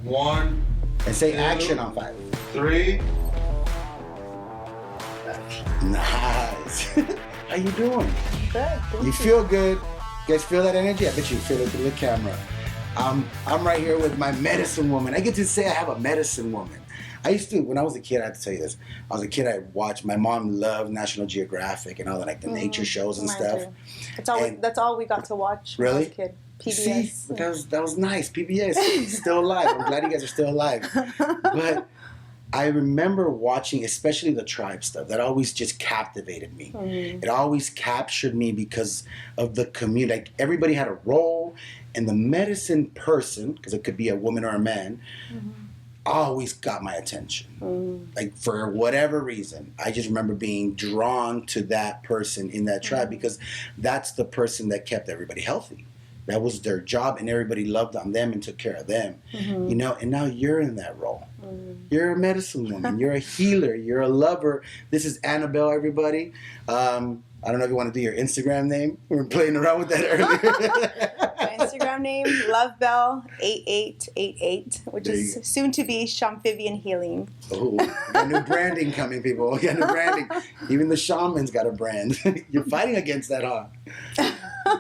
1, And say 2, action on 5. 3. Nice. How you doing? Good. You feel good? You guys feel that energy? I bet you feel it through the camera. I'm right here with my medicine woman. I get to say I have a medicine woman. I used to, when I was a kid, I have to tell you this. I was a kid, I watched, my mom loved National Geographic and all the, like, the nature shows and stuff. That's all we got to watch when I was a kid. PBS. See, that was nice. PBS, still alive. I'm glad you guys are still alive. But I remember watching, especially the tribe stuff. That always just captivated me. It always captured me because of the community. Like, everybody had a role, and the medicine person, because it could be a woman or a man, always got my attention. Like, for whatever reason, I just remember being drawn to that person in that tribe because that's the person that kept everybody healthy. That was their job, and everybody loved on them and took care of them. You know, and now you're in that role. You're a medicine woman. You're a healer. You're a lover. This is Anabel, everybody. I don't know if you want to do your Instagram name. We were playing around with that earlier. My Instagram name, lovebell8888, which is soon to be Shamphibian Healing. Oh, we got new branding coming, people. We got new branding. Even the shaman's got a brand. You're fighting against that, huh?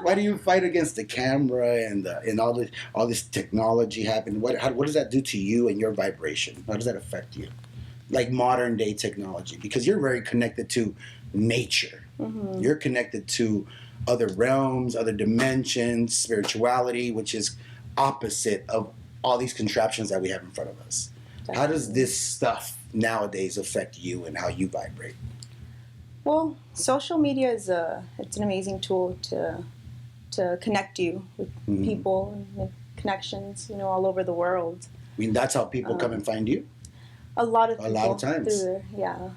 Why do you fight against the camera and all this technology happening? What does that do to you and your vibration? How does that affect you? Like modern day technology, because you're very connected to nature. You're connected to other realms, other dimensions, spirituality, which is opposite of all these contraptions that we have in front of us. Definitely. How does this stuff nowadays affect you and how you vibrate? Well, social media it's an amazing tool to connect you with people and make connections, all over the world. I mean, that's how people come and find you? A lot of times.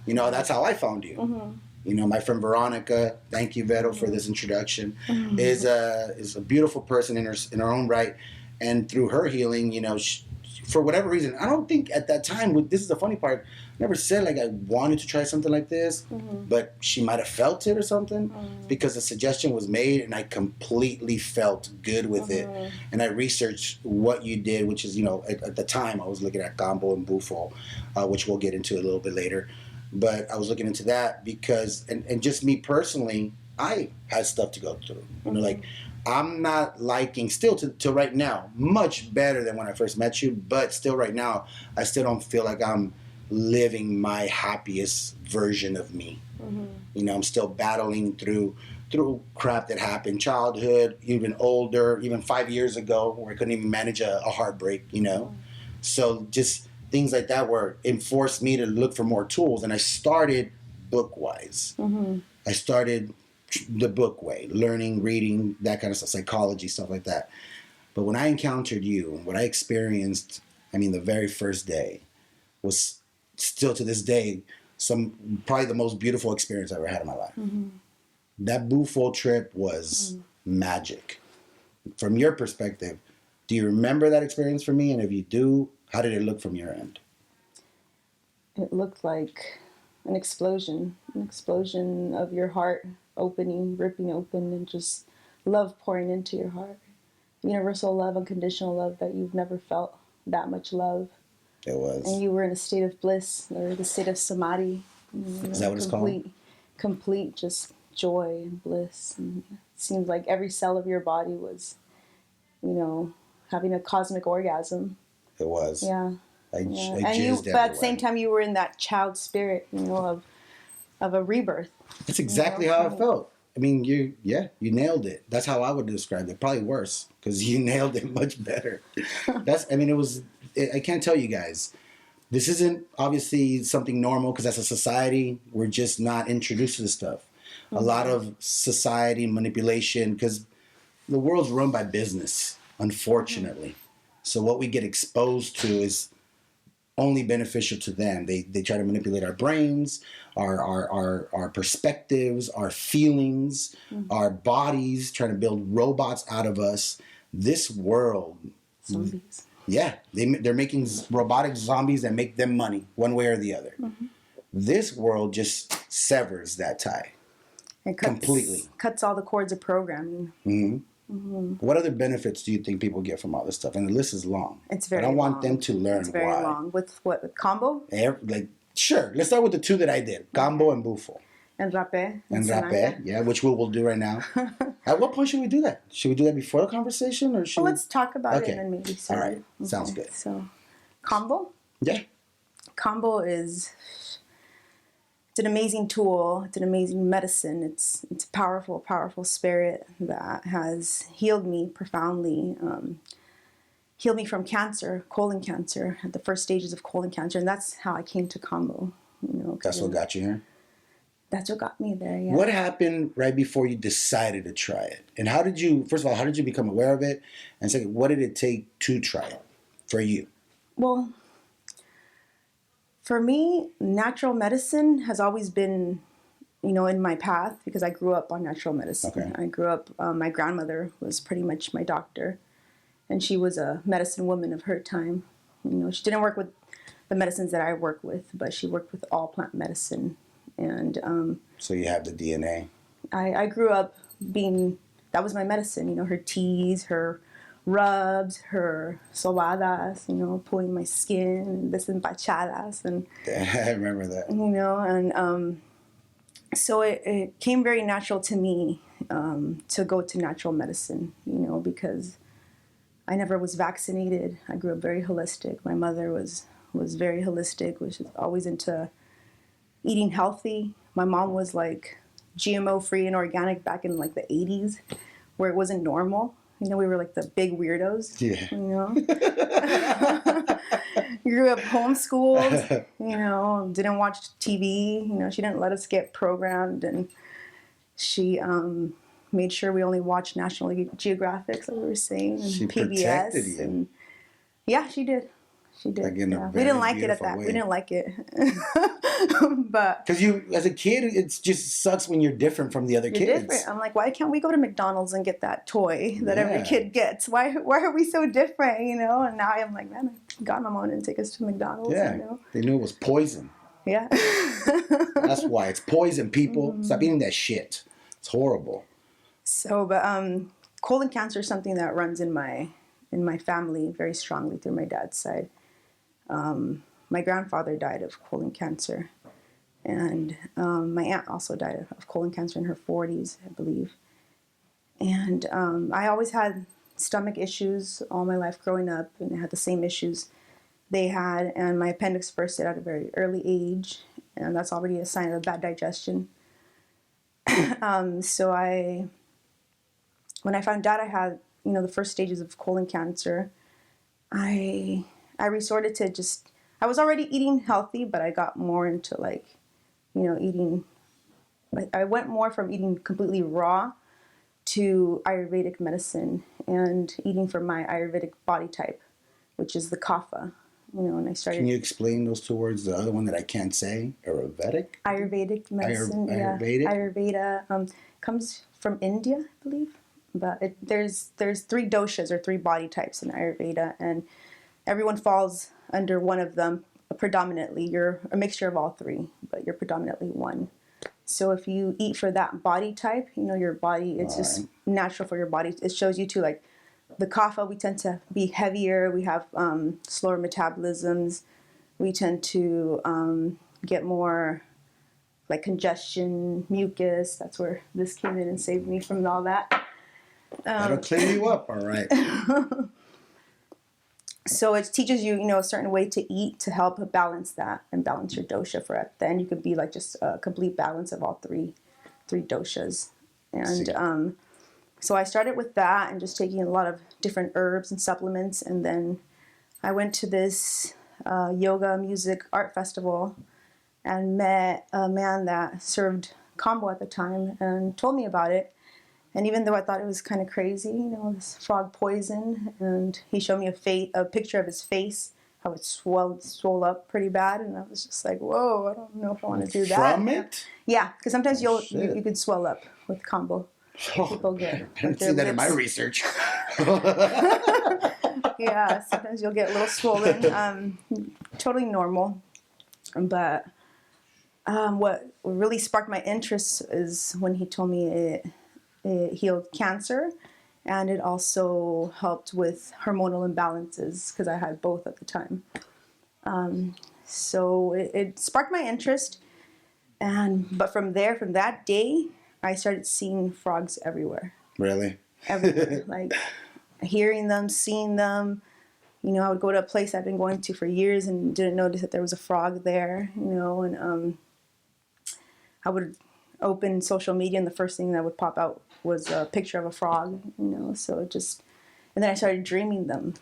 That's how I found you. My friend Veronica, thank you, Vero, for this introduction, is a beautiful person in her own right. And through her healing, for whatever reason, I don't think at that time, this is the funny part, I never said like I wanted to try something like this, but she might have felt it or something because the suggestion was made and I completely felt good with it. And I researched what you did, which is, at the time I was looking at Kambo and Bufo, which we'll get into a little bit later. But I was looking into that because, and just me personally, I had stuff to go through. Like, I'm not liking, still to right now, much better than when I first met you, but still right now, I still don't feel like I'm living my happiest version of me. I'm still battling through crap that happened, childhood, even older, even 5 years ago, where I couldn't even manage a heartbreak, So just things like that where it forced me to look for more tools. And I started book-wise. I started the book way, learning, reading, that kind of stuff, psychology, stuff like that. But when I encountered you, what I experienced, the very first day was still to this day, probably the most beautiful experience I ever had in my life. That Bufo trip was magic. From your perspective, do you remember that experience for me? And if you do, how did it look from your end? It looked like an explosion of your heart ripping open, and just love pouring into your heart. Universal love, unconditional love that you've never felt that much love. It was. And you were in a state of bliss, or the state of samadhi. Is that what it's called? Complete just joy and bliss. And it seems like every cell of your body was, having a cosmic orgasm. It was. Yeah. I but jizzed at the same time, you were in that child spirit, of a rebirth. That's exactly how I felt. You nailed it. That's how I would describe it. Probably worse, because you nailed it much better. I can't tell you guys. This isn't obviously something normal, because as a society, we're just not introduced to this stuff. A lot of society manipulation, because the world's run by business, unfortunately. So what we get exposed to is only beneficial to them. They try to manipulate our brains, our perspectives, our feelings, our bodies, trying to build robots out of us. This world, zombies. Yeah, they're making robotic zombies that make them money, one way or the other. This world just severs that tie. It completely. Cuts all the cords of programming. What other benefits do you think people get from all this stuff? And the list is long. It's very long. I want long. them to learn It's very why. long. With what? With Kambo? Sure. Let's start with the two that I did. Kambo and Bufo. And Rapé. And Rapé, yeah, which we will do right now. At what point should we do that? Should we do that before the conversation, or should? Well, let's talk about it and then maybe start. All right, sounds good. So, Kambo. Yeah. Kambo is. It's an amazing tool. It's an amazing medicine. It's a powerful, powerful spirit that has healed me profoundly. Healed me from cancer, colon cancer, at the first stages of colon cancer, and that's how I came to Kambo. That's what got you here. That's what got me there, yeah. What happened right before you decided to try it? And how did you, first of all, how did you become aware of it? And second, what did it take to try it for you? Well, for me, natural medicine has always been, in my path because I grew up on natural medicine. Okay. I grew up, my grandmother was pretty much my doctor, and she was a medicine woman of her time. She didn't work with the medicines that I work with, but she worked with all plant medicine. And so you have the DNA. I grew up that was my medicine, her teas, her rubs, her sobadas, pulling my skin, desempachadas, and I remember that. And so it came very natural to me to go to natural medicine, because I never was vaccinated. I grew up very holistic. My mother was very holistic, which is always into eating healthy. My mom was like GMO free and organic back in like the 80s, where it wasn't normal. We were like the big weirdos. Yeah. Grew up homeschooled, didn't watch TV. She didn't let us get programmed, and she made sure we only watched National Geographic, like we were saying, and she PBS. Protected you. And yeah, she did. She did. Like in a We didn't like it at beautiful that. way. We didn't like it. But because you, as a kid, it just sucks when you're different from the other you're kids. different. I'm like, why can't we go to McDonald's and get that toy that every Yeah. kid gets? Why are we so different? And now I'm like, man, God, my mom didn't take us to McDonald's. Yeah, they knew it was poison. Yeah. That's why it's poison, people. Stop eating that shit. It's horrible. So, but colon cancer is something that runs in my family very strongly through my dad's side. My grandfather died of colon cancer, and my aunt also died of colon cancer in her 40s, I believe. And I always had stomach issues all my life growing up, and I had the same issues they had, and my appendix bursted at a very early age, and that's already a sign of bad digestion. So when I found out I had, the first stages of colon cancer, I resorted to I was already eating healthy, but I got more into eating, I went more from eating completely raw to Ayurvedic medicine and eating from my Ayurvedic body type, which is the kapha. And I started. Can you explain those two words? The other one that I can't say, Ayurvedic. Ayurvedic medicine. Ayurvedic. Yeah. Ayurveda comes from India, I believe. But there's 3 doshas or 3 body types in Ayurveda, and everyone falls under one of them predominantly. You're a mixture of all 3, but you're predominantly one. So if you eat for that body type, your body, it's just natural for your body. It shows you too, the kapha, we tend to be heavier. We have slower metabolisms. We tend to get more congestion, mucus. That's where this came in and saved me from all that. That'll clear you up, all right. So it teaches you, a certain way to eat to help balance that and balance your dosha for it. Then you could be just a complete balance of all three doshas. And so I started with that and just taking a lot of different herbs and supplements. And then I went to this yoga, music, art festival and met a man that served Kambo at the time and told me about it. And even though I thought it was kind of crazy, this frog poison, and he showed me a picture of his face, how it swelled up pretty bad, and I was just like, whoa, I don't know if I want to do that. From it? Yeah, because sometimes you could swell up with Kambo. People get. I didn't see that in my research. Yeah, sometimes you'll get a little swollen. Totally normal, but what really sparked my interest is when he told me it healed cancer and it also helped with hormonal imbalances because I had both at the time. So it sparked my interest, but from that day, I started seeing frogs everywhere. Really? Everywhere, like hearing them, seeing them. You know, I would go to a place I've been going to for years and didn't notice that there was a frog there. You know, and I would open social media, and the first thing that would pop out was a picture of a frog. You know, so and then I started dreaming them.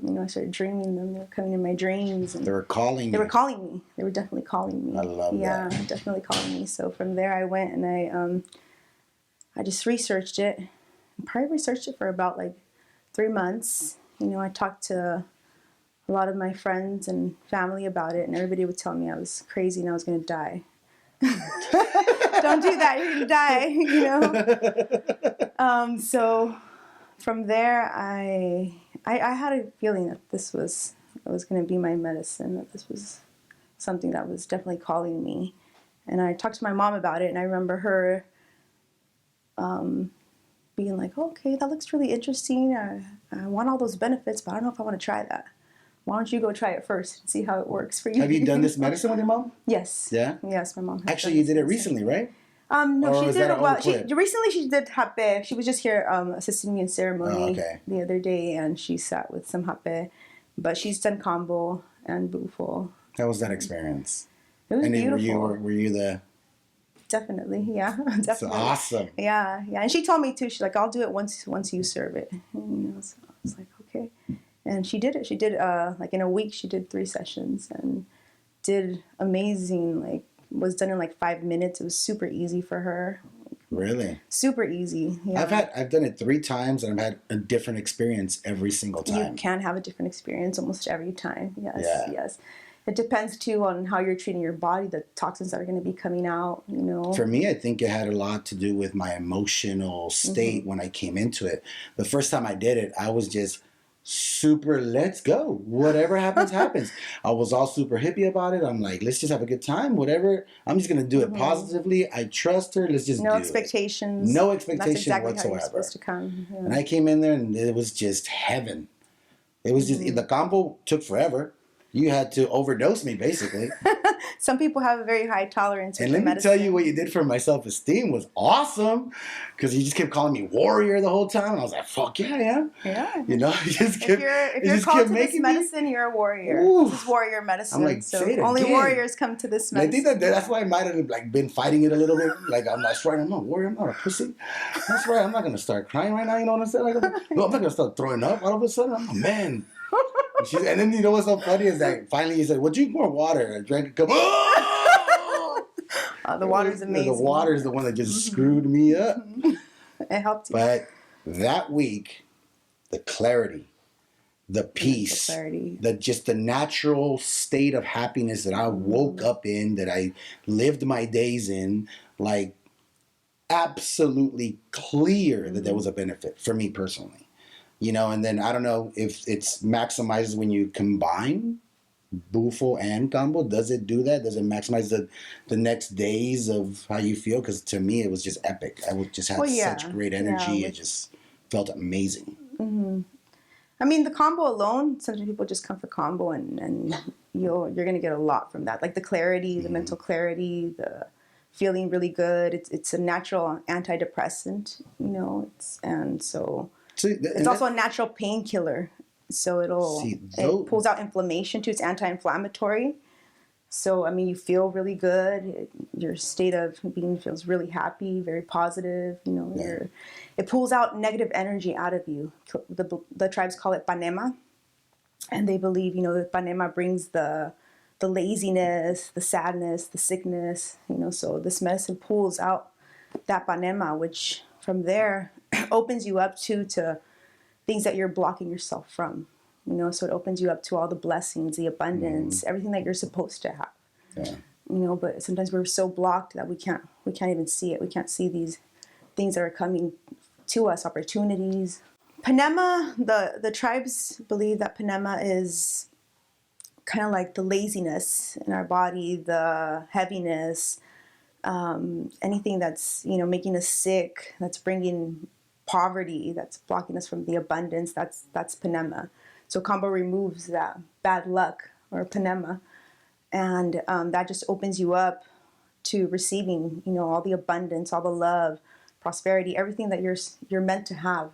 You know, I started dreaming them. They were coming in my dreams. And they were calling you. They were calling me. They were definitely calling me. I love that. Yeah, definitely calling me. So from there, I went and I just researched it. I probably researched it for about like 3 months. You know, I talked to a lot of my friends and family about it, and everybody would tell me I was crazy and I was going to die. Don't do that. You're going to die. You know. So from there, I had a feeling that this was going to be my medicine, that this was something that was definitely calling me. And I talked to my mom about it, and I remember her being like, oh, okay, that looks really interesting. I want all those benefits, but I don't know if I want to try that. Why don't you go try it first and see how it works for you? Have you done this medicine with your mom? Yes. Yeah? Yes, my mom has. Actually, you did it recently, right? No, or she did it well. clip? Recently she did Rapé. She was just here assisting me in ceremony the other day, and she sat with some Rapé. But she's done Kambo and Bufo. How was that experience? It was beautiful. Were you the... Definitely, yeah. Definitely. That's awesome. Yeah, yeah. And she told me too, she's like, I'll do it once you serve it. And, you know, so I was like, okay. And she did it. She did, like in a week, she did 3 sessions and did amazing, like, was done in like 5 minutes. It was super easy for her. Really? Super easy. Yeah. I've done it 3 times, and I've had a different experience every single time. You can have a different experience almost every time. Yes, yeah. Yes. It depends too on how you're treating your body, the toxins that are going to be coming out, you know. For me, I think it had a lot to do with my emotional state when I came into it. The first time I did it, I was just super, let's go. Whatever happens, happens. I was all super hippie about it. I'm like, let's just have a good time. Whatever. I'm just going to do it positively. I trust her. Let's just no do expectations. it. No expectation That's exactly whatsoever. how you're supposed to come. Yeah. And I came in there, and it was just heaven. It was just, the combo took forever. You had to overdose me, basically. Some people have a very high tolerance with and let me medicine. tell you, what you did for my self-esteem was awesome, because you just kept calling me warrior the whole time. I was like, fuck yeah, I am. Yeah. You know, you just kept, if you're called to this medicine, you're a warrior. Oof. This is warrior medicine. I'm like, so say it only again. warriors come to this medicine. I think that's why I might have like been fighting it a little bit. Like, I'm not sure, I'm not a warrior, I'm not a pussy. That's right, I'm not going to start crying right now, you know what I'm saying? Like, no, I'm not going to start throwing up all of a sudden. I'm a man. And then you know what's so funny is that finally he said, well, drink more water. I drank a cup. The water's amazing. The water is the one that just screwed me up. It helped you. But that week, the clarity, the peace, just the natural state of happiness that I woke up in, that I lived my days in, like absolutely clear that there was a benefit for me personally. You know, and then I don't know if it's maximizes when you combine Bufo and Kambo. Does it do that? Does it maximize the next days of how you feel? Because to me, it was just epic. I would just have such great energy. Yeah, it just felt amazing. Mm-hmm. I mean, the Kambo alone, sometimes people just come for Kambo and you're going to get a lot from that. Like the clarity, the mental clarity, the feeling really good. It's a natural antidepressant, you know, it's also a natural painkiller, so it pulls out inflammation too. It's anti-inflammatory, so I mean you feel really good. Your state of being feels really happy, very positive. You know, it pulls out negative energy out of you. The tribes call it panema, and they believe that panema brings the laziness, the sadness, the sickness. You know, so this medicine pulls out that panema, which from there opens you up to things that you're blocking yourself from, so it opens you up to all the blessings, the abundance, everything that you're supposed to have. Yeah. But sometimes we're so blocked that we can't even see it. We can't see these things that are coming to us, opportunities. Panema, the tribes believe that panema is kind of like the laziness in our body, the heaviness, anything that's, making us sick, that's bringing poverty that's blocking us from the abundance, that's panema. So Kambo removes that bad luck or panema, and that just opens you up to receiving, all the abundance, all the love, prosperity, everything that you're meant to have,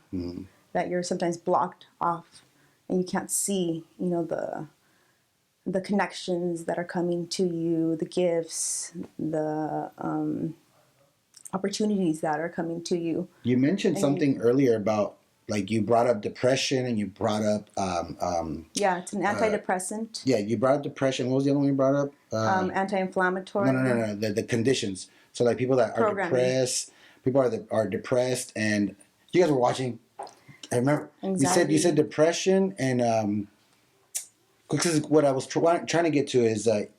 that you're sometimes blocked off, and you can't see, the connections that are coming to you, the gifts, the opportunities that are coming to you. You mentioned something earlier about, like, you brought up depression, and you brought up yeah, it's an antidepressant. Yeah, you brought up depression. What was the other one you brought up? Anti-inflammatory. No. The conditions. So, like, people that are depressed, people are depressed, and you guys were watching. I remember Anxiety. you said depression, and because what I was trying to get to is I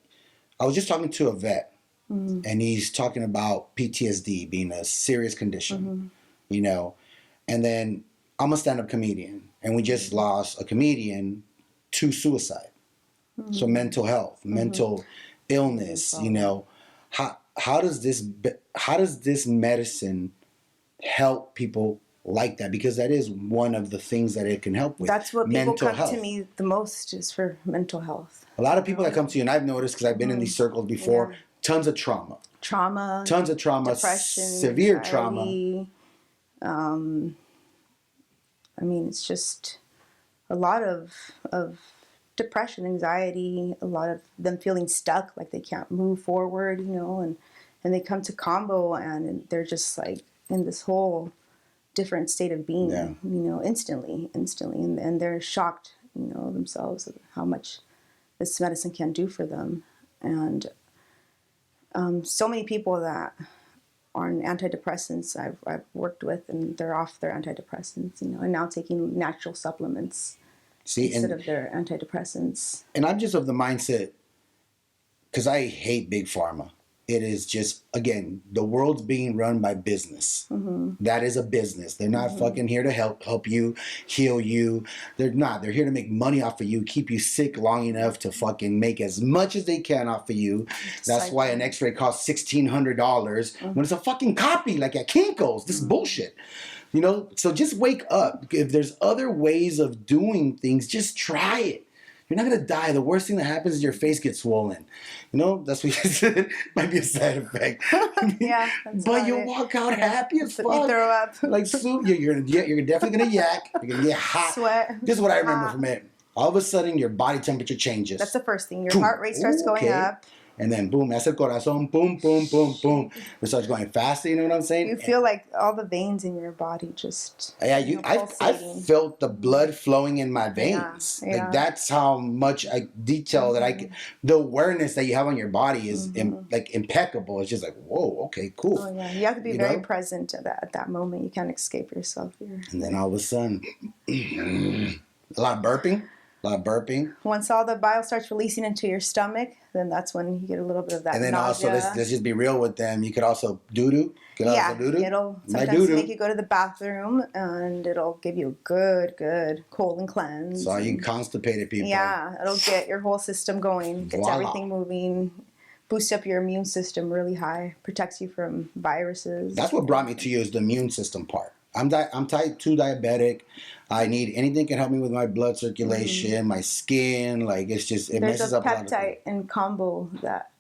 was just talking to a vet, and he's talking about PTSD being a serious condition, and then I'm a stand-up comedian, and we just lost a comedian to suicide. So mental health, mental illness, how does this medicine help people like that? Because that is one of the things that it can help with. That's what people come health. to me the most, is for mental health. A lot of people that come to you, and I've noticed because I've been in these circles before, tons of trauma, tons of trauma, depression, severe anxiety, trauma. It's just a lot of depression, anxiety, a lot of them feeling stuck, like they can't move forward, and they come to Kambo, and they're just like in this whole different state of being, instantly, and they're shocked, themselves, at how much this medicine can do for them. And so many people that are on antidepressants I've worked with, and they're off their antidepressants, and now taking natural supplements instead of their antidepressants. And I'm just of the mindset, because I hate big pharma. It is just, again, the world's being run by business. That is a business. They're not fucking here to help you, heal you. They're not. They're here to make money off of you, keep you sick long enough to fucking make as much as they can off of you. That's why an x-ray costs $1,600 when it's a fucking copy, like at Kinko's. This is bullshit. So just wake up. If there's other ways of doing things, just try it. You're not going to die. The worst thing that happens is your face gets swollen. That's what you said. Might be a side effect. Yeah. But you'll walk out happy as fuck. You throw up. Like soup. You're definitely going to yak. You're going to get hot. Sweat. This is what I remember from it. All of a sudden, your body temperature changes. That's the first thing. Your heart rate starts going up. And then boom, that's el corazón, boom, boom, boom, boom. It starts going faster, you know what I'm saying? You feel like all the veins in your body just I felt the blood flowing in my veins. Yeah. Like, that's how much detail that the awareness that you have on your body is impeccable. It's just like, whoa, okay, cool. Oh yeah, you have to be very present at that moment. You can't escape yourself here. And then all of a sudden, a lot of burping. Once all the bile starts releasing into your stomach, then that's when you get a little bit of that And then nausea. also, let's just be real with them. You could also doo-doo. It'll sometimes make you go to the bathroom, and it'll give you a good colon cleanse. So you constipated people. Yeah, it'll get your whole system going, gets everything moving, boosts up your immune system really high, protects you from viruses. That's what brought me to you, is the immune system part. I'm type 2 diabetic. I need anything can help me with my blood circulation, my skin. Like, it's just, messes up a lot of things. There's a peptide in Kambo that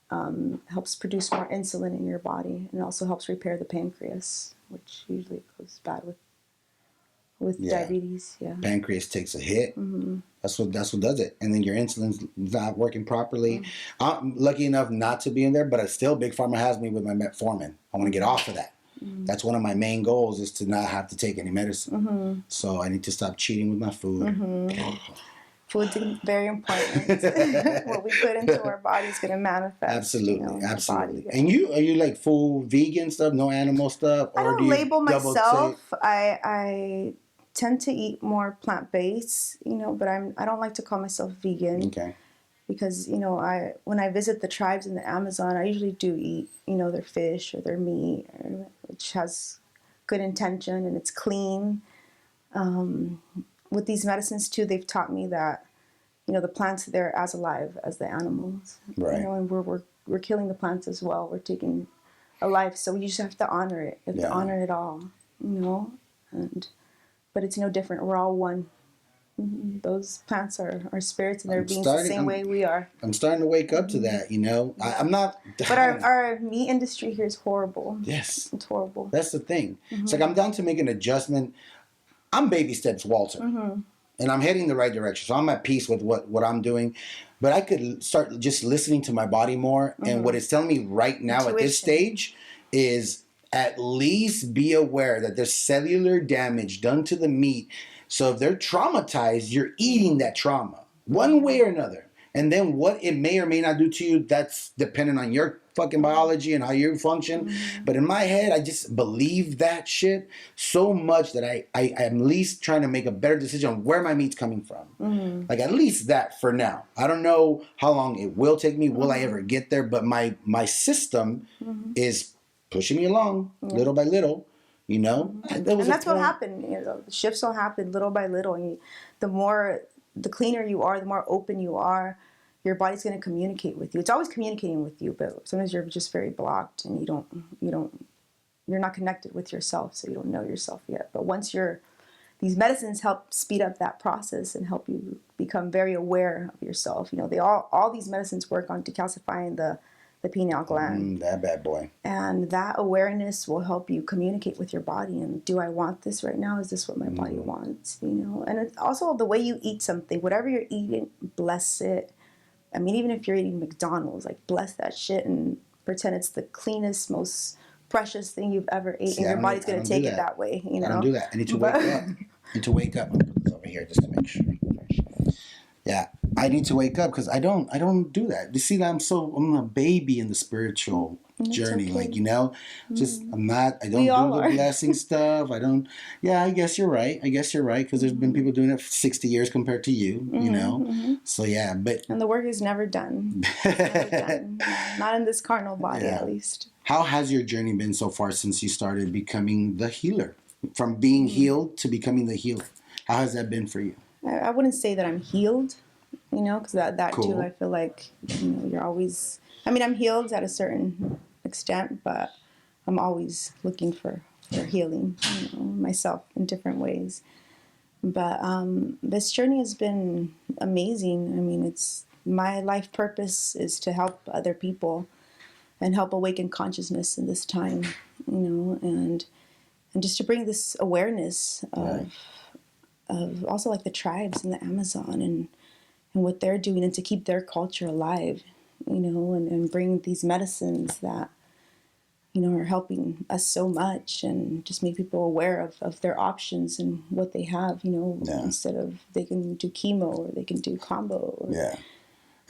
helps produce more insulin in your body, and also helps repair the pancreas, which usually goes bad with diabetes. Yeah, pancreas takes a hit. That's what does it. And then your insulin's not working properly. I'm lucky enough not to be in there, but still, Big Pharma has me with my metformin. I want to get off of that. That's one of my main goals, is to not have to take any medicine. So I need to stop cheating with my food. Food's very important. What we put into our body is going to manifest. Absolutely. And are you like full vegan stuff, no animal stuff? I don't label myself. I tend to eat more plant-based, but I don't like to call myself vegan. Okay. Because, when I visit the tribes in the Amazon, I usually do eat, their fish or their meat, which has good intention and it's clean. With these medicines, too, they've taught me that, the plants, they're as alive as the animals. Right. And we're killing the plants as well. We're taking a life. So you just have to honor it. You have to honor it all, But it's no different. We're all one. Those plants are spirits, and they're beings the same way we are. I'm starting to wake up to that, you know. I'm not. But our meat industry here is horrible. Yes, it's horrible. That's the thing. It's like I'm down to make an adjustment. I'm baby steps Walter, and I'm heading the right direction. So I'm at peace with what I'm doing. But I could start just listening to my body more, and what it's telling me right now at this stage is at least be aware that there's cellular damage done to the meat. So if they're traumatized, you're eating that trauma one way or another. And then what it may or may not do to you, that's dependent on your fucking biology and how you function. But in my head, I just believe that shit so much that I'm at least trying to make a better decision on where my meat's coming from. Like at least that for now. I don't know how long it will take me. Will I ever get there? But my system is pushing me along little by little. You know, and that's what happened. You know, the shifts will happen little by little. And the cleaner you are, the more open you are, your body's going to communicate with you. It's always communicating with you, but sometimes you're just very blocked and you're not connected with yourself, so you don't know yourself yet. But once these medicines help speed up that process and help you become very aware of yourself. You know, all these medicines work on decalcifying the pineal gland. That bad boy. And that awareness will help you communicate with your body. And do I want this right now? Is this what my body wants? You know, and it's also the way you eat something. Whatever you're eating, bless it. I mean, even if you're eating McDonald's, like bless that shit and pretend it's the cleanest, most precious thing you've ever eaten. Your body's going to take it that way. You know? I don't do that. I need to wake up. I need to wake up. I'm going to put this over here just to make sure. Yeah, I need to wake up because I don't do that. You see, I'm a baby in the spiritual journey. Okay. Like, you know, just I don't do the blessing stuff. I don't. Yeah, I guess you're right. Because there's been people doing it for 60 years compared to you. You know, so yeah, and the work is never done. Never done. Not in this carnal body, at least. How has your journey been so far since you started becoming the healer? From being healed to becoming the healer. How has that been for you? I wouldn't say that I'm healed, you know, because that cool. too, I feel like, you know, you're always, I mean, I'm healed at a certain extent, but I'm always looking for healing, you know, myself in different ways. But this journey has been amazing. I mean, my life purpose is to help other people and help awaken consciousness in this time, you know, and just to bring this awareness of also like the tribes in the Amazon and what they're doing, and to keep their culture alive, you know, and bring these medicines that, you know, are helping us so much, and just make people aware of their options and what they have, you know, instead of they can do chemo or they can do Kambo.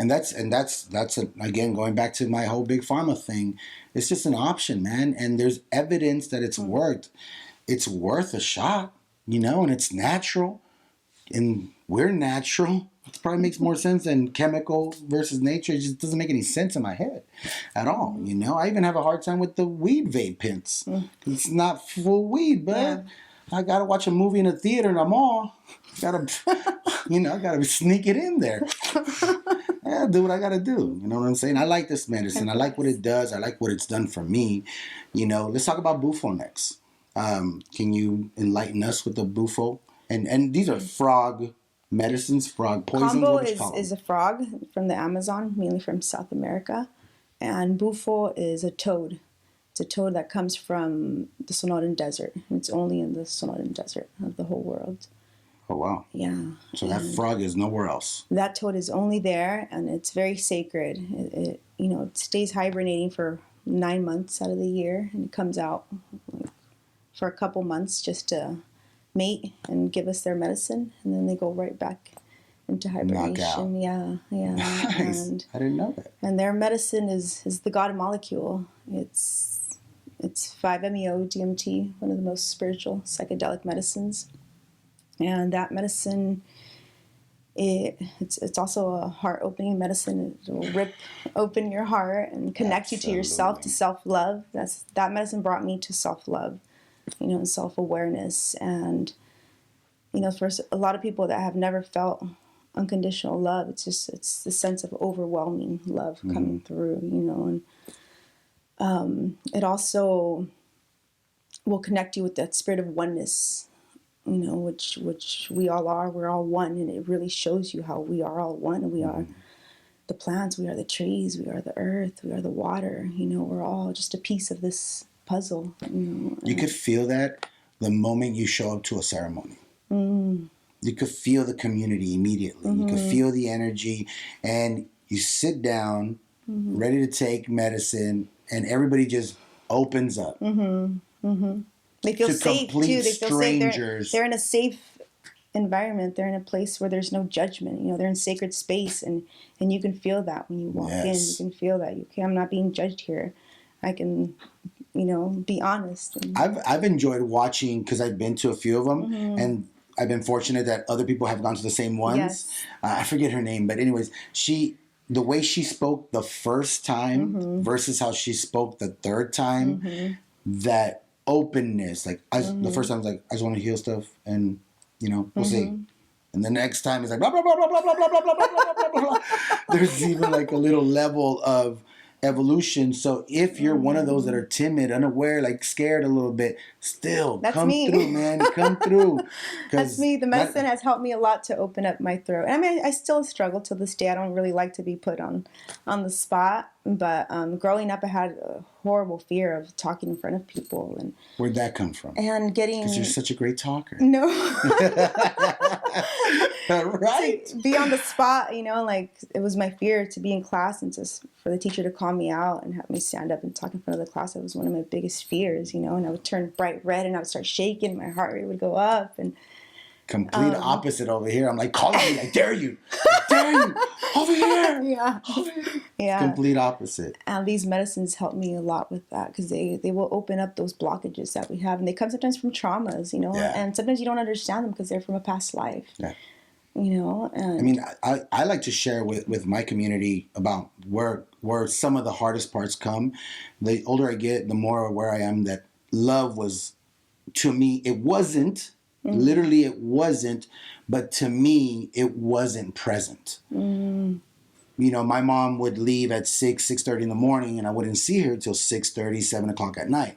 And that's again, going back to my whole big pharma thing, it's just an option, man. And there's evidence that it's worked. It's worth a shot, you know, and it's natural. And we're natural. It probably makes more sense than chemical versus nature. It just doesn't make any sense in my head at all, you know. I even have a hard time with the weed vape pens. It's not full weed, but I got to watch a movie in a theater in a mall. I got to sneak it in there. Yeah, do what I got to do. You know what I'm saying? I like this medicine. I like what it does. I like what it's done for me. You know, let's talk about Bufo next. Can you enlighten us with the Bufo? And these are frog medicines, frog poisons. Kambo is a frog from the Amazon, mainly from South America. And Bufo is a toad. It's a toad that comes from the Sonoran Desert. It's only in the Sonoran Desert of the whole world. Oh, wow. Yeah. So that frog is nowhere else. That toad is only there, and it's very sacred. It stays hibernating for 9 months out of the year, and it comes out for a couple months just to mate and give us their medicine, and then they go right back into hibernation. Yeah. Nice. And I didn't know that. And their medicine is the God molecule. It's 5-MeO-DMT, one of the most spiritual psychedelic medicines. And that medicine, it's also a heart-opening medicine. It will rip open your heart and connect you to yourself, to self-love. That medicine brought me to self-love, and self-awareness. And, for a lot of people that have never felt unconditional love, it's the sense of overwhelming love coming through, and it also will connect you with that spirit of oneness, which we all are. We're all one, and it really shows you how we are all one. And we are the plants, we are the trees, we are the earth, we are the water. We're all just a piece of this puzzle. You could feel that the moment you show up to a ceremony. You could feel the community immediately. You could feel the energy, and you sit down, ready to take medicine, and everybody just opens up. They feel safe too. They feel safe. They're in a safe environment. They're in a place where there's no judgment. They're in sacred space, and you can feel that when you walk in. You can feel that. I'm not being judged here. I can, be honest. I've enjoyed watching, because I've been to a few of them, and I've been fortunate that other people have gone to the same ones. Yes. I forget her name, but anyways, the way she spoke the first time versus how she spoke the third time, that openness, like the first time I was like, I just want to heal stuff, and we'll see. And the next time it's like blah blah blah blah blah blah blah blah blah blah blah blah blah. There's even like a little level of evolution. So if you're one of those that are timid, unaware, like scared a little bit, still come through, man. Come through. That's me. The medicine has helped me a lot to open up my throat. And I mean, I still struggle to this day. I don't really like to be put on the spot. But growing up, I had a horrible fear of talking in front of people. And where'd that come from? And getting... Because you're such a great talker. No. Right? To be on the spot, like it was my fear to be in class and just for the teacher to call me out and have me stand up and talk in front of the class. It was one of my biggest fears, and I would turn bright red and I would start shaking. My heart rate would go up. And complete opposite over here. I'm like, call me, I dare you. I dare you. Over here. Yeah. Over here. Yeah. Complete opposite. And these medicines help me a lot with that, because they will open up those blockages that we have. And they come sometimes from traumas, Yeah. and sometimes you don't understand them because they're from a past life. Yeah. And I mean, I like to share with my community about where some of the hardest parts come. The older I get, the more aware I am that love was, to me, it wasn't, literally it wasn't, but to me, it wasn't present. My mom would leave at 6:30 in the morning, and I wouldn't see her till 6:30, 7 o'clock at night.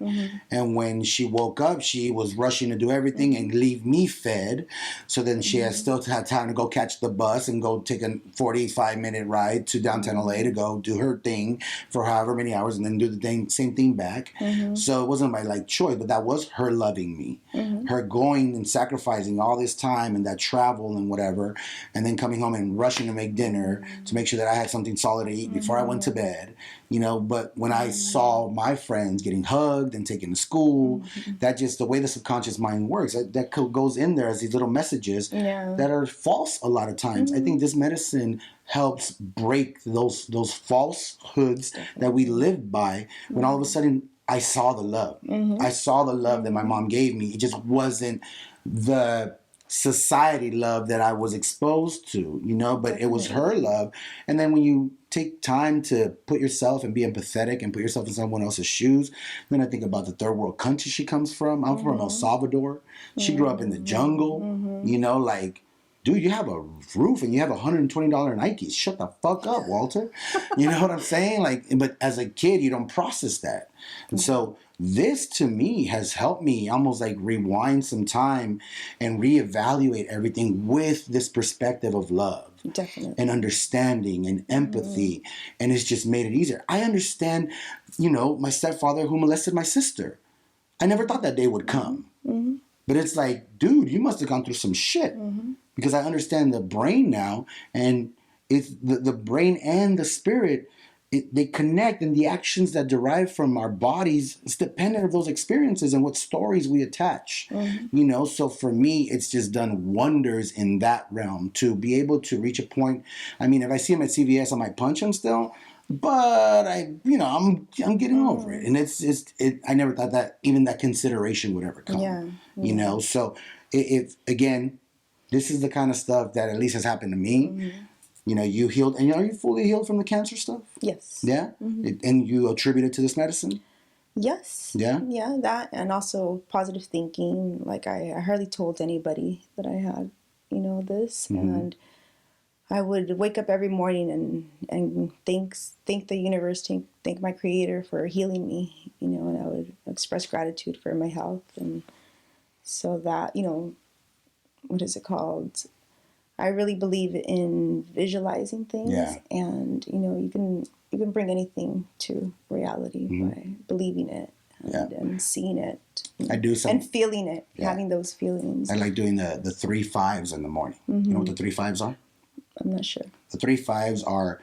And when she woke up, she was rushing to do everything and leave me fed. So then she had still had time to go catch the bus and go take a 45-minute ride to downtown LA to go do her thing for however many hours, and then do the same thing back. So it wasn't my choice, but that was her loving me. Her going and sacrificing all this time and that travel and whatever, and then coming home and rushing to make dinner to make sure that I had something solid to eat before I went to bed, but when I saw my friends getting hugged and taken to school, that just the way the subconscious mind works, that goes in there as these little messages that are false a lot of times. I think this medicine helps break those falsehoods that we live by, when all of a sudden I saw the love. I saw the love that my mom gave me. It just wasn't the society love that I was exposed to, but it was her love. And then when you take time to put yourself and be empathetic and put yourself in someone else's shoes, then I think about the third world country she comes from. I'm from El Salvador. She grew up in the jungle, dude, you have a roof and you have $120 Nikes. Shut the fuck up, Walter. You know what I'm saying? But as a kid, you don't process that. And so this, to me, has helped me almost rewind some time and reevaluate everything with this perspective of love. Definitely. And understanding and empathy. And it's just made it easier. I understand, my stepfather who molested my sister. I never thought that day would come. But it's dude, you must have gone through some shit. Because I understand the brain now, and it's the brain and the spirit, they connect, and the actions that derive from our bodies is dependent of those experiences and what stories we attach. So for me, it's just done wonders in that realm to be able to reach a point. I mean, if I see him at CVS, I might punch him still, but I'm getting over it. And I never thought that even that consideration would ever come. So if again, this is the kind of stuff that at least has happened to me. You healed, and are you fully healed from the cancer stuff? Yes. Yeah? And you attribute it to this medicine? Yes. Yeah? Yeah, that, and also positive thinking. I hardly told anybody that I had, this. And I would wake up every morning and thank the universe, thank my creator for healing me, you know, and I would express gratitude for my health. And so that, you know, what is it called? I really believe in visualizing things, and you know, you can bring anything to reality by believing it and seeing it. I do some, and feeling it, having those feelings. I like doing the 3 5s in the morning. You know what the 3 5s are? I'm not sure. The 3 5s are,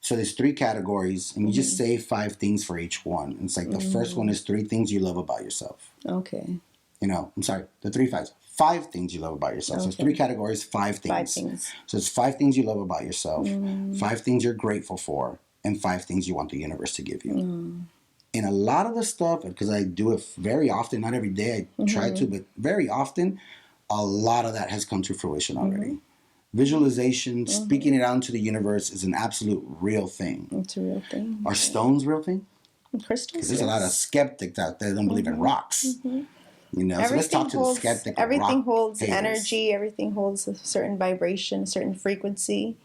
so there's 3 categories, and you just say 5 things for each one. And it's like the first one is 3 things you love about yourself. Okay. You know, I'm sorry, the 3 5s. 5 things you love about yourself. So it's 3 categories, 5 things. 5 things. So it's 5 things you love about yourself, 5 things you're grateful for, and 5 things you want the universe to give you. And a lot of the stuff, because I do it very often, not every day, I try to, but very often, a lot of that has come to fruition already. Visualization, speaking it out into the universe is an absolute real thing. It's a real thing. Are stones real thing? Crystals. There's a lot of skeptics out there that don't believe in rocks. You know, so let's talk to the skeptic. Everything holds haters. energy. Everything holds a certain vibration, a certain frequency.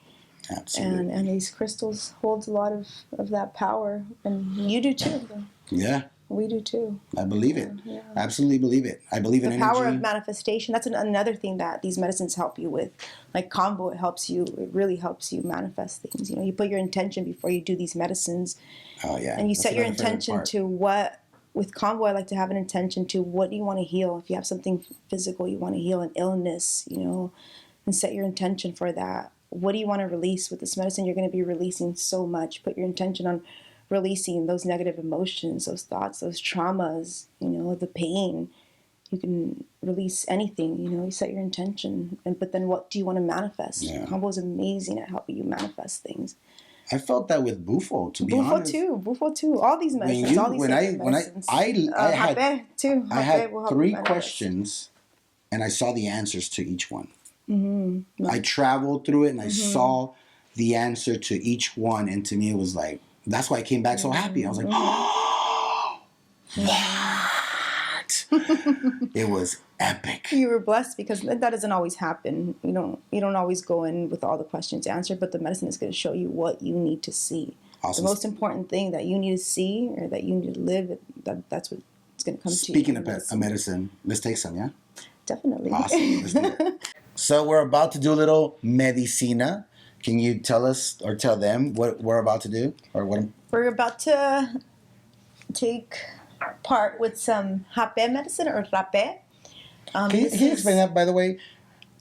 Absolutely. And these crystals holds a lot of that power, and you do too. Yeah. We do too. I believe it. Absolutely believe it. I believe in energy. The power of manifestation. That's another thing that these medicines help you with. Like Kambo, it really helps you manifest things. You know, you put your intention before you do these medicines. Oh, yeah. And you set your intention to what, with Kambo, I like to have an intention to what do you want to heal. If you have something physical you want to heal, an illness, you know, and set your intention for that. What do you want to release with this medicine? You're going to be releasing so much. Put your intention on releasing those negative emotions, those thoughts, those traumas, you know, the pain. You can release anything, you know, you set your intention. But then what do you want to manifest? Kambo is amazing at helping you manifest things. I felt that with Bufo, to be honest. Bufo too. All these medicines, all these medicines. I had 3 questions questions, and I saw the answers to each one. I traveled through it, and I saw the answer to each one, and to me it was like, that's why I came back so happy. I was like, oh, what? It was epic. You were blessed because that doesn't always happen. You don't always go in with all the questions answered, but the medicine is going to show you what you need to see. Awesome. The most important thing that you need to see or that you need to live, that's what it's going to come to you. Speaking of medicine, let's take some, yeah? Definitely. Awesome. Let's do it. So we're about to do a little medicina. Can you tell us or tell them what we're about to do? Or what? We're about to take part with some Rapé medicine or Rapé. Can you explain that, by the way?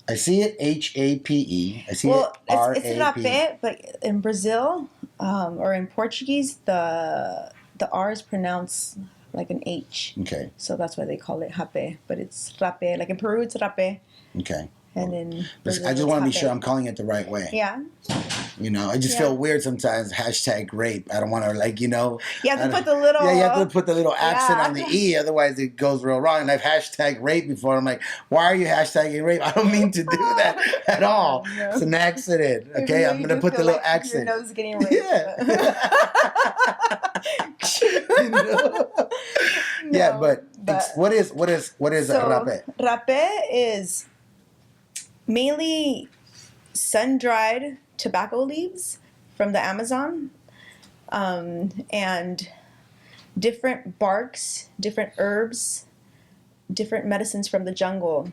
I see it H-A-P-E. I see it R-A-P. It's Rapé, but in Brazil or in Portuguese, the R is pronounced like an H. Okay. So that's why they call it Rapé. But it's Rapé. Like in Peru, it's Rapé. Okay. And in Brazil, I just want to be sure I'm calling it the right way. Yeah. You know, I just feel weird sometimes. #rape. I don't want to, like, you know. You have to put the little. Yeah, you have to put the little accent on the E, otherwise it goes real wrong. And I've #rape before. I'm like, why are you hashtagging rape? I don't mean to do that at all. No. It's an accident. Okay, I'm gonna put the little accent. Your nose is getting raped. Yeah. You know? No, yeah, but what is Rapé? Rapé is mainly sun-dried tobacco leaves from the Amazon, and different barks, different herbs, different medicines from the jungle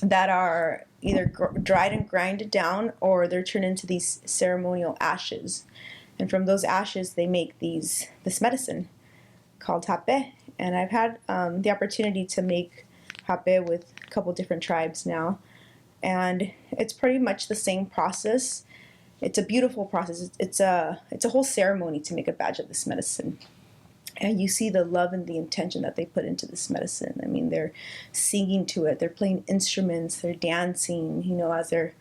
that are either dried and grinded down or they're turned into these ceremonial ashes. And from those ashes, they make this medicine called Rapé. And I've had the opportunity to make Rapé with a couple different tribes now. And it's pretty much the same process. It's a beautiful process. It's a whole ceremony to make a batch of this medicine. And you see the love and the intention that they put into this medicine. I mean, they're singing to it. They're playing instruments. They're dancing, you know, as they're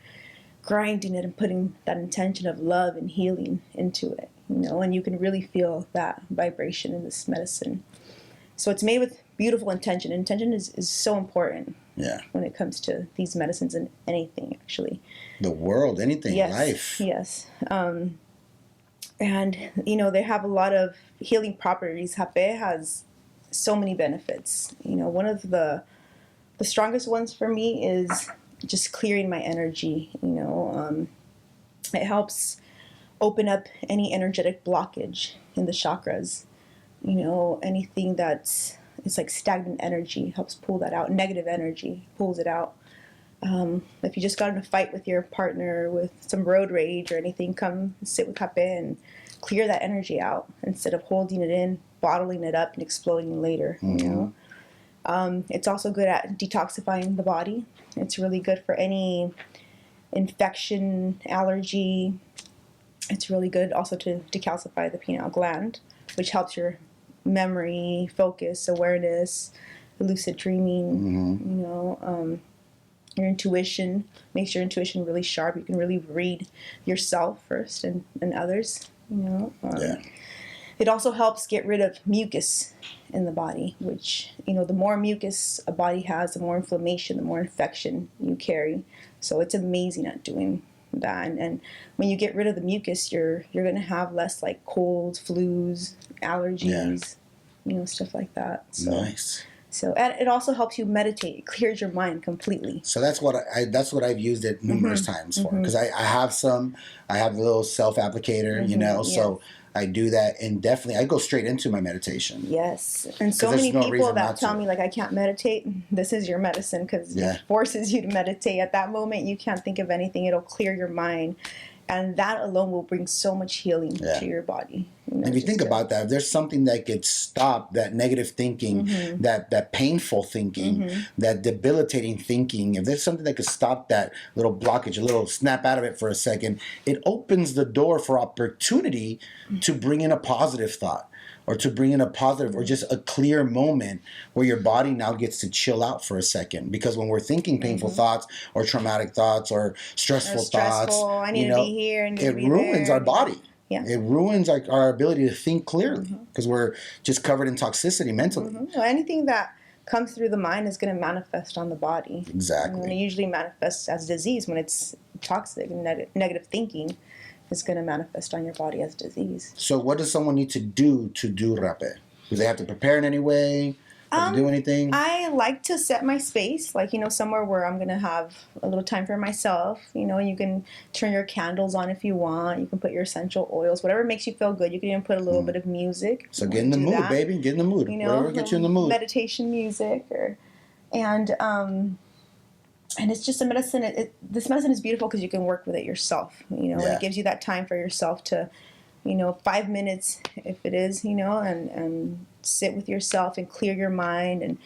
grinding it and putting that intention of love and healing into it, you know. And you can really feel that vibration in this medicine. So it's made with beautiful intention. Intention is so important. Yeah. When it comes to these medicines and anything, actually. The world, anything, yes, life. Yes. And, you know, they have a lot of healing properties. Rapé has so many benefits. You know, one of the strongest ones for me is just clearing my energy, you know. It helps open up any energetic blockage in the chakras. Anything that's it's like stagnant energy helps pull that out. Negative energy pulls it out. If you just got in a fight with your partner with some road rage or anything, come sit with Rapé and clear that energy out instead of holding it in, bottling it up, and exploding later. It's also good at detoxifying the body. It's really good for any infection, allergy. It's really good also to decalcify the pineal gland, which helps your memory, focus, awareness, lucid dreaming, your intuition. Makes your intuition really sharp. You can really read yourself first and others, It also helps get rid of mucus in the body, which, the more mucus a body has, the more inflammation, the more infection you carry. So it's amazing at doing that. And when you get rid of the mucus, you're going to have less like colds, flus, allergies, stuff like that. So, nice. So, and it also helps you meditate. It clears your mind completely. So that's what I've used it numerous times for, because I have a little self applicator, so I do that, and definitely I go straight into my meditation. Yes, and so many people that tell me like I can't meditate. This is your medicine, because it forces you to meditate. At that moment, you can't think of anything. It'll clear your mind, and that alone will bring so much healing to your body. If you think about that, if there's something that could stop that negative thinking, that painful thinking, that debilitating thinking, if there's something that could stop that little blockage, a little snap out of it for a second, it opens the door for opportunity to bring in a positive thought, or to bring in a positive, or just a clear moment where your body now gets to chill out for a second. Because when we're thinking painful thoughts or traumatic thoughts or stressful thoughts, I need to be here, I need to be it ruins our body. Yeah. It ruins our ability to think clearly, because we're just covered in toxicity mentally. Well, anything that comes through the mind is going to manifest on the body. Exactly. And it usually manifests as disease when it's toxic, and negative thinking is going to manifest on your body as disease. So what does someone need to do Rapé? Do they have to prepare in any way? Have to do anything? I like to set my space, like, somewhere where I'm going to have a little time for myself. You can turn your candles on if you want. You can put your essential oils, whatever makes you feel good. You can even put a little bit of music. So get in the mood, baby. Get in the mood. Whatever gets you in the mood. Meditation music. And it's just a medicine. This medicine is beautiful because you can work with it yourself, and it gives you that time for yourself to, 5 minutes if it is, and sit with yourself and clear your mind and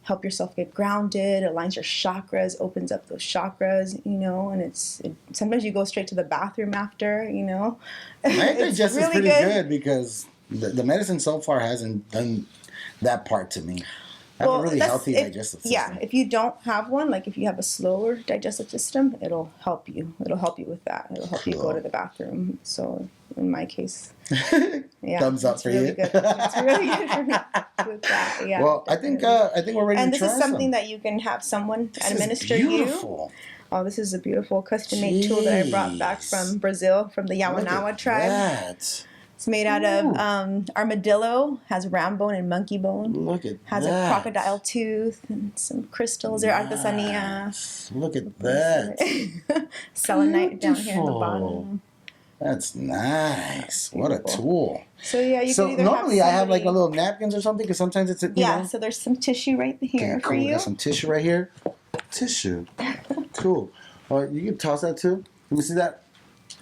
help yourself get grounded, aligns your chakras, opens up those chakras, and sometimes you go straight to the bathroom after, My digestion is pretty good because the medicine so far hasn't done that part to me. I have a really healthy digestive system. Yeah, if you don't have one, like if you have a slower digestive system, it'll help you. It'll help you with that. It'll help you go to the bathroom. So in my case, thumbs up for really you. Good. It's really good for me with that. Yeah. Well, I think we're ready to try some. And this is something that you can have someone administer you. Oh, this is a beautiful custom-made tool that I brought back from Brazil, from the Yawanawa tribe. That. It's made out of armadillo, has ram bone and monkey bone. Look at has that. Has a crocodile tooth and some crystals. They're artesania. Look at that. Selenite down here in the bottom. That's nice. What a tool. So yeah, you can either normally I have like a little napkins or something, because sometimes it's so there's some tissue right here for you. Got some tissue right here. Tissue. Cool. You can toss that too. Let me see that.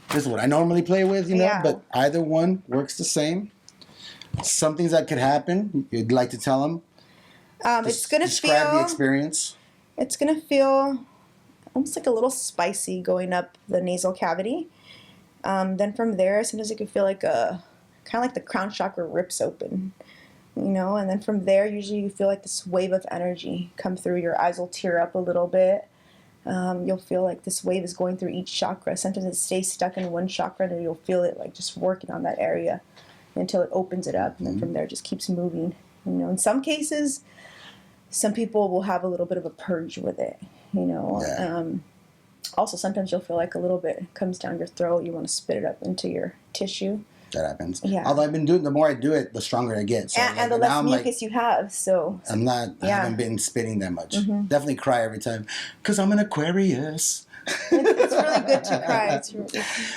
This is what I normally play with, but either one works the same. Some things that could happen, you'd like to tell them? It's going to describe the experience. It's going to feel almost like a little spicy going up the nasal cavity. Then from there, sometimes it can feel like kind of like the crown chakra rips open, and then from there, usually you feel like this wave of energy come through. Your eyes will tear up a little bit. You'll feel like this wave is going through each chakra. Sometimes it stays stuck in one chakra, and you'll feel it like just working on that area until it opens it up, and then from there it just keeps moving. In some cases, some people will have a little bit of a purge with it. Also, sometimes you'll feel like a little bit comes down your throat. You want to spit it up into your tissue. That happens. Yeah. Although I've been doing, the more I do it, the stronger I get. So and the less mucus you have. So I haven't been spitting that much. Definitely cry every time, because I'm an Aquarius. It's really good to cry.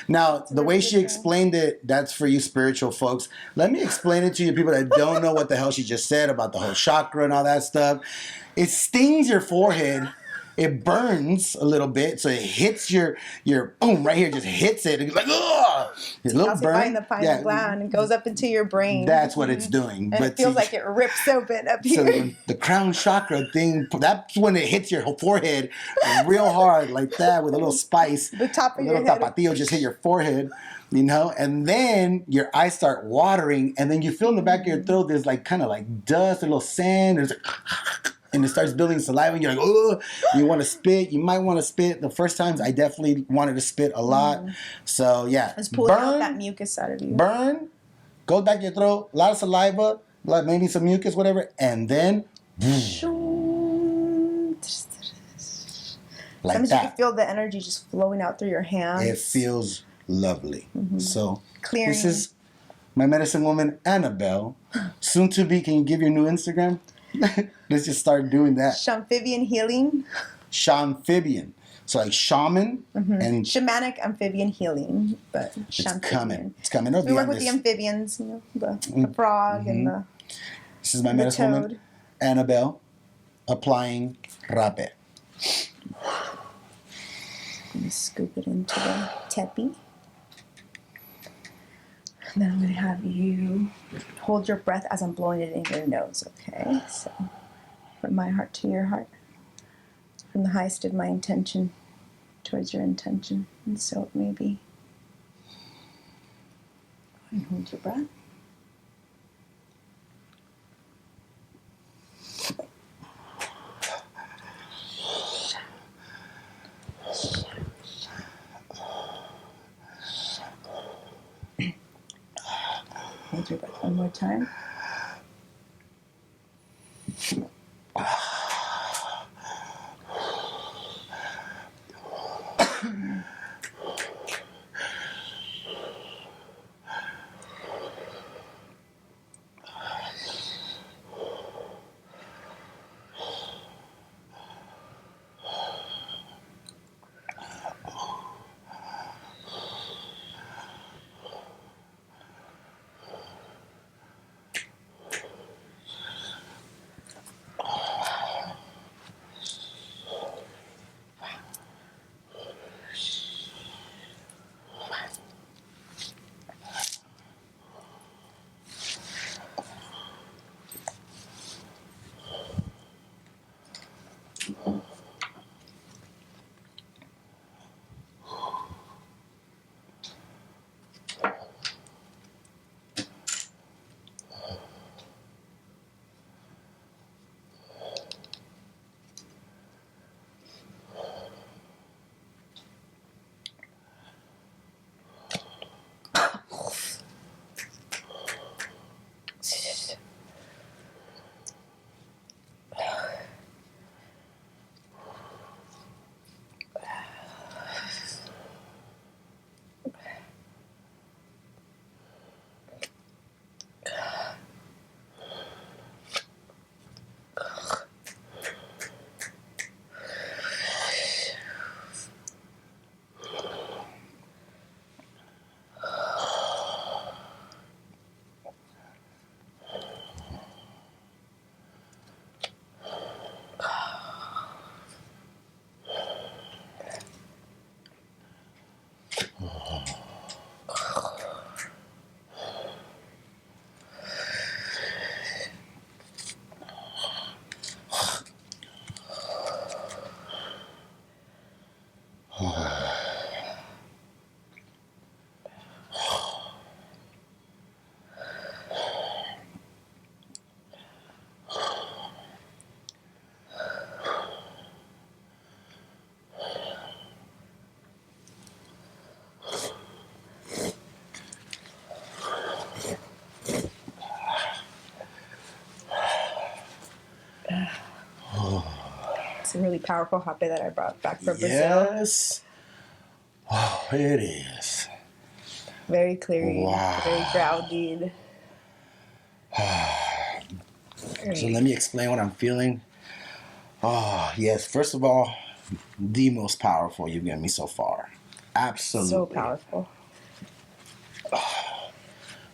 Now, the way she explained it, that's for you spiritual folks. Let me explain it to you people that don't know what the hell she just said about the whole chakra and all that stuff. It stings your forehead. It burns a little bit, so it hits your boom right here, just hits it. It's like, ugh! A little burn. The pineal gland and goes up into your brain. That's what it's doing. And it feels like it rips open up here. So the crown chakra thing, that's when it hits your forehead real hard like that with a little spice. The top of your head. A little tapatio just hit your forehead, you know? And then your eyes start watering, and then you feel in the back of your throat there's like kind of like dust, a little sand. There's like... And it starts building saliva, and you're like, oh, you want to spit. You might want to spit. The first times, I definitely wanted to spit a lot. So, yeah. It's pulling out that mucus out of you. Burn, goes back your throat, a lot of saliva, like maybe some mucus, whatever, and then, like sometimes that. you can feel the energy just flowing out through your hands. It feels lovely. So, clearing. This is my medicine woman, Anabel. Soon to be, can you give your new Instagram? Let's just start doing that. Shamphibian healing. Shamphibian. So like shaman and... Shamanic amphibian healing. But it's coming. It's coming. We work with the amphibians, you know, the frog and the This is my medicine woman, Anabel, applying Rapé. I'm going to scoop it into the tepi. And then I'm going to have you hold your breath as I'm blowing it in your nose, okay? So, from my heart to your heart. From the highest of my intention towards your intention. And so it may be. And hold your breath. Hold your breath one more time. It's a really powerful rapé that I brought back from Brazil. Yes. Oh, it is. Very clearing. Wow. Very grounding. So let me explain what I'm feeling. Oh, yes. First of all, the most powerful you've given me so far. Absolutely. So powerful.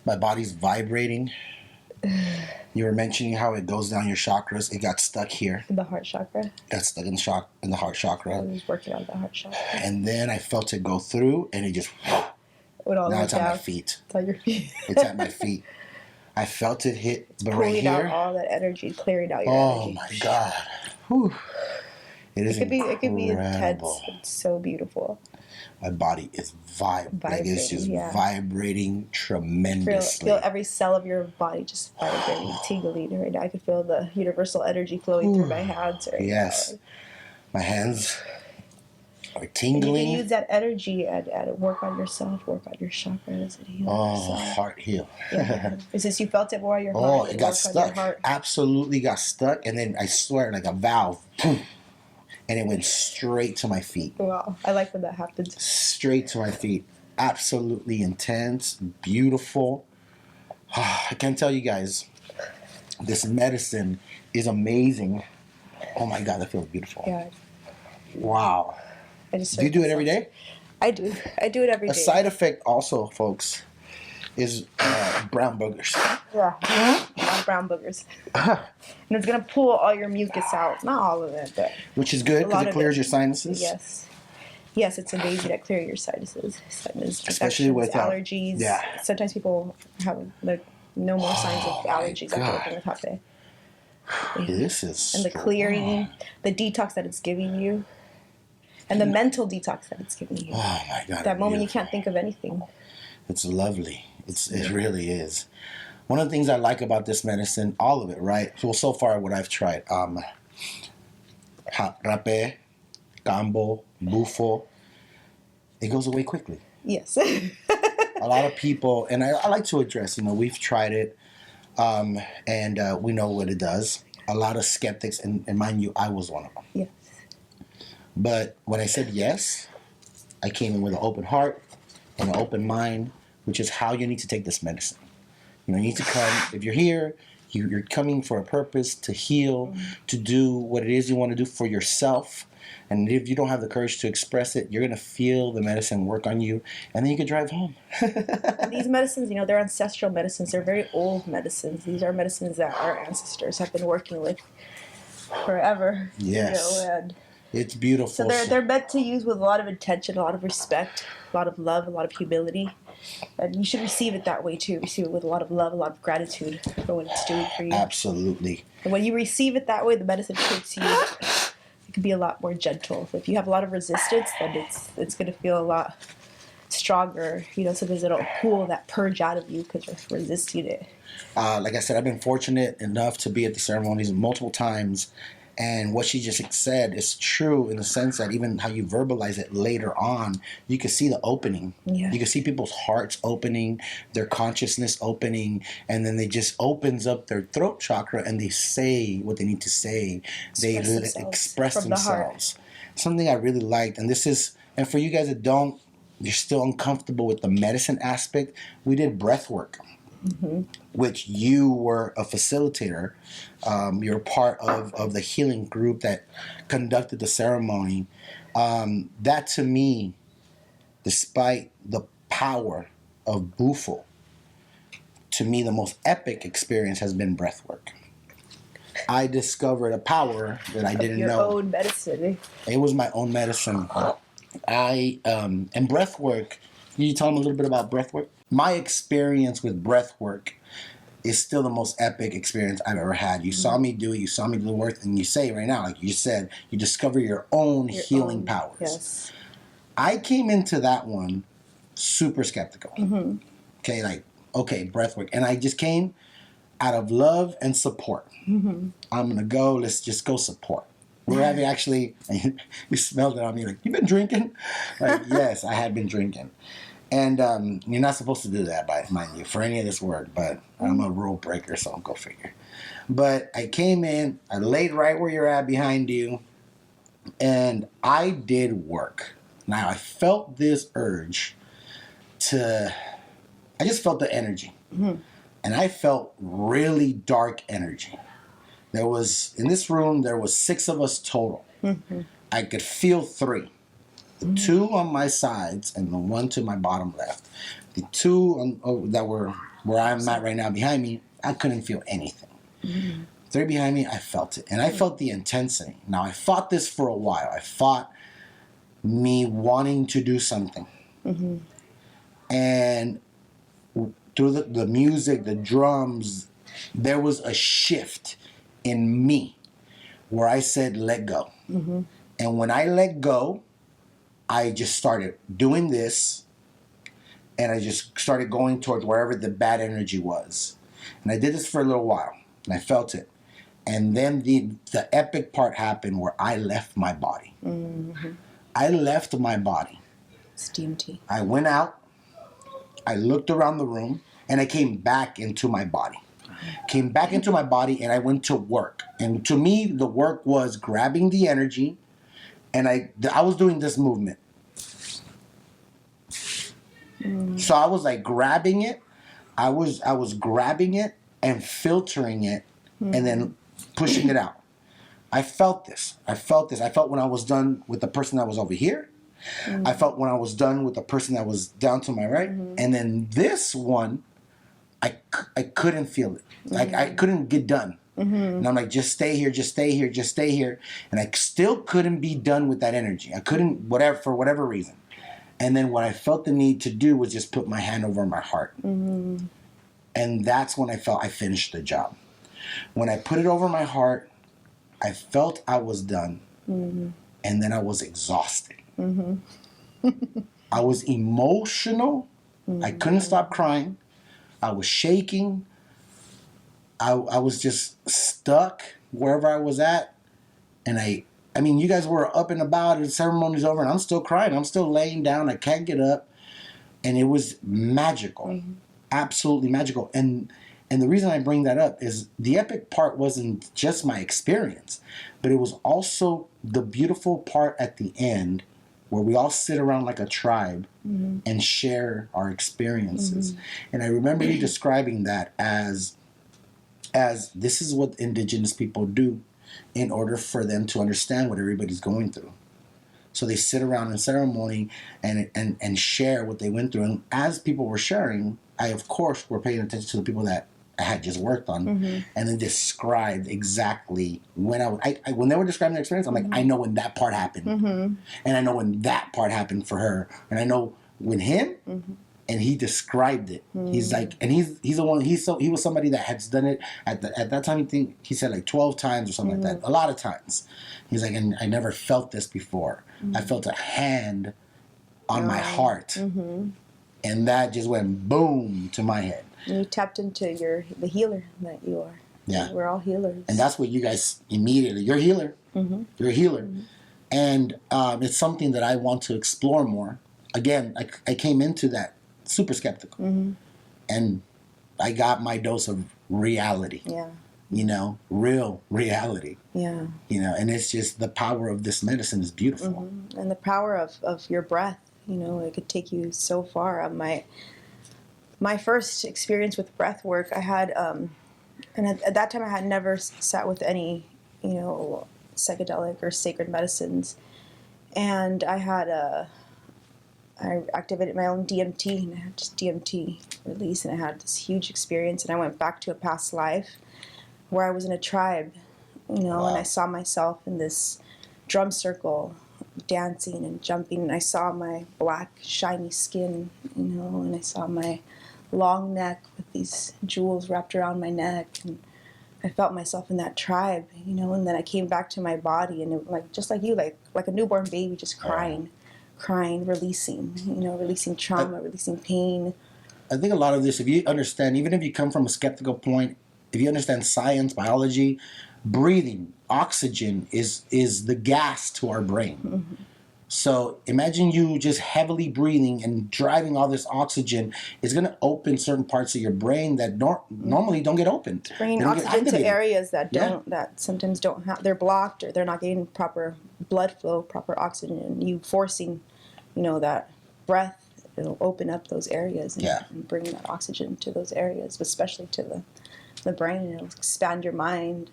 My body's vibrating. You were mentioning how it goes down your chakras. It got stuck here. The heart chakra. Got stuck in the heart chakra. I was working on the heart chakra. And then I felt it go through, and it just. Now it's at my feet. It's on your feet. It's at my feet. I felt it hit, but right here. Pulling out all that energy, clearing out your energy. Oh my God. Whew. It is incredible. It could be intense. It's so beautiful. My body is vibrating. Like it's just vibrating tremendously. Feel every cell of your body just vibrating, tingling right now. I could feel the universal energy flowing through my hands right now. My hands are tingling. And you can use that energy and work on yourself, work on your chakras and heal yourself. Heart heal. Yeah. Since you felt it more on your heart. It got stuck. Absolutely got stuck. And then I swear, like a valve. And it went straight to my feet. Wow. I like when that happens. Straight to my feet. Absolutely intense. Beautiful. I can't tell you guys. This medicine is amazing. Oh my God, that feels beautiful. Yeah. Wow. Do you do it every day? I do. I do it every day. A side effect also, folks, is brown boogers. Yeah. A lot of brown boogers. And it's going to pull all your mucus out. Not all of it, but... Which is good because it clears your sinuses. Yes. Yes, it's amazing at clearing your sinuses. Especially with allergies. Yeah. Sometimes people have no more signs of allergies after working with Rapé. This is... And the clearing, the detox that it's giving you. And the mental detox that it's giving you. Oh my God. That moment you can't think of anything. It's lovely. It really is. One of the things I like about this medicine, all of it, right? Well, so far what I've tried, Rapé, Kambo, Bufo, it goes away quickly. Yes. A lot of people, and I like to address, we've tried it, and we know what it does. A lot of skeptics, and mind you, I was one of them. Yes. But when I said yes, I came in with an open heart and an open mind, which is how you need to take this medicine. You need to come, if you're here, you're coming for a purpose to heal, to do what it is you want to do for yourself. And if you don't have the courage to express it, you're going to feel the medicine work on you, and then you can drive home. These medicines, they're ancestral medicines. They're very old medicines. These are medicines that our ancestors have been working with forever. Yes. And it's beautiful. So they're meant to use with a lot of intention, a lot of respect, a lot of love, a lot of humility. And you should receive it that way too. Receive it with a lot of love, a lot of gratitude for what it's doing for you. Absolutely. And when you receive it that way, the medicine treats you. It can be a lot more gentle. If you have a lot of resistance, then it's going to feel a lot stronger. Sometimes it'll pull that purge out of you because you're resisting it. Like I said, I've been fortunate enough to be at the ceremonies multiple times. And what she just said is true in the sense that even how you verbalize it later on, you can see the opening. Yeah. You can see people's hearts opening, their consciousness opening, and then they just opens up their throat chakra and they say what they need to say. They express themselves. Something I really liked, and for you guys that you're still uncomfortable with the medicine aspect, we did breath work. Mm-hmm. Which you were a facilitator. You're part of the healing group that conducted the ceremony. That to me, despite the power of Bufo, to me the most epic experience has been breath work. I discovered a power that I didn't know. Your own medicine. It was my own medicine. And breath work, can you tell them a little bit about breath work? My experience with breath work is still the most epic experience I've ever had. You saw me do it. You saw me do the work. And you say right now, like you said, you discover your own healing powers. Yes. I came into that one super skeptical. Mm-hmm. Okay, breath work. And I just came out of love and support. Mm-hmm. I'm going to go. Let's just go support. We're having actually, you smelled it on me like, you been drinking? Like, yes, I had been drinking. And you're not supposed to do that, mind you, for any of this work. But I'm a rule breaker, so go figure. But I came in, I laid right where you're at behind you, and I did work. Now, I felt this urge I just felt the energy. Mm-hmm. And I felt really dark energy. In this room, there was 6 of us total. Mm-hmm. I could feel 3. 2 on my sides and the 1 to my bottom left. The 2 that were where I'm at right now behind me, I couldn't feel anything. 3 behind me, I felt it. And I felt the intensity. Now, I fought this for a while. I fought me wanting to do something. And through the music, the drums, there was a shift in me where I said, let go. And when I let go, I just started doing this, and I just started going towards wherever the bad energy was. And I did this for a little while, and I felt it. And then the epic part happened where I left my body. I left my body. It's DMT. I went out, I looked around the room, and I came back into my body. Came back into my body, and I went to work. And to me, the work was grabbing the energy, and I was doing this movement. So I was like grabbing it. I was grabbing it and filtering it, and then pushing it out. I felt this. I felt when I was done with the person that was over here. I felt when I was done with the person that was down to my right. And then this one, I couldn't feel it. Like I couldn't get done. And I'm like, just stay here, just stay here, just stay here. And I still couldn't be done with that energy. I couldn't, for whatever reason. And then what I felt the need to do was just put my hand over my heart. And that's when I felt I finished the job. When I put it over my heart, I felt I was done. And then I was exhausted. I was emotional. I couldn't stop crying. I was shaking. I was just stuck wherever I was at. And I mean, you guys were up and about, and the ceremony's over, and I'm still crying. I'm still laying down. I can't get up. And it was magical. Absolutely magical. And the reason I bring that up is the epic part wasn't just my experience, but it was also the beautiful part at the end where we all sit around like a tribe and share our experiences. And I remember you describing that as this is what Indigenous people do in order for them to understand what everybody's going through. So they sit around in ceremony and share what they went through. And as people were sharing, I, of course, were paying attention to the people that I had just worked on, and then described exactly when when they were describing their experience, I'm like, I know when that part happened. And I know when that part happened for her. And I know when him, and he described it. He's like, and he's the one, he was somebody that had done it at that time. He said like 12 times or something like that, a lot of times. He's like, and I never felt this before. I felt a hand on my heart, and that just went boom to my head. And you tapped into the healer that you are. Yeah, we're all healers, and that's what you guys immediately. You're a healer. You're a healer, and it's something that I want to explore more. Again, I came into that super skeptical, and I got my dose of reality. Yeah. You know, real reality. Yeah. You know, and it's just the power of this medicine is beautiful. And the power of your breath, you know, it could take you so far. My first experience with breath work, I had, and at that time I had never sat with any, you know, psychedelic or sacred medicines. And I activated my own DMT, and I had just DMT release, and I had this huge experience, and I went back to a past life where I was in a tribe, you know, and I saw myself in this drum circle dancing and jumping, and I saw my black shiny skin, you know, and I saw my long neck with these jewels wrapped around my neck, and I felt myself in that tribe, you know, and then I came back to my body, and it, like just like you, like a newborn baby, just crying, releasing, you know, releasing trauma, releasing pain. I think a lot of this, if you understand, even if you come from a skeptical point, if you understand science, biology, breathing, oxygen is the gas to our brain. So imagine you just heavily breathing and driving all this oxygen is going to open certain parts of your brain that normally don't get opened. Bringing oxygen to areas that that sometimes don't have, they're blocked, or they're not getting proper blood flow, proper oxygen, and you forcing, you know, that breath, it'll open up those areas and bring that oxygen to those areas, especially to the brain, and it'll expand your mind.